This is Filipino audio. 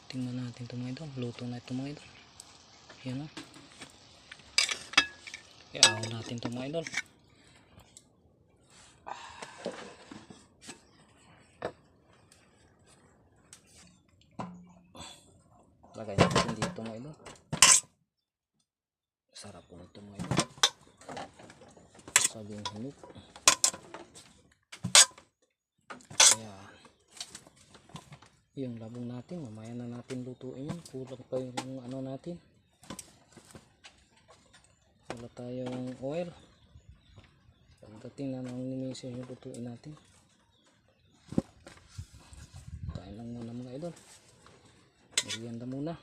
tingnan natin ito mga idol. Luto na ito mga idol. Yan o. Iaahon natin ito mga idol. Lagay natin dito mga idol. Sarap po nito mga idol. Sabing hinog. Kaya yung labong natin mamaya na natin lutuin yan. Kulang pa yung ano natin. Wala tayong oil. Pagdating na ng linisin yung lutuin natin. Kain lang muna mga idol. Merienda muna.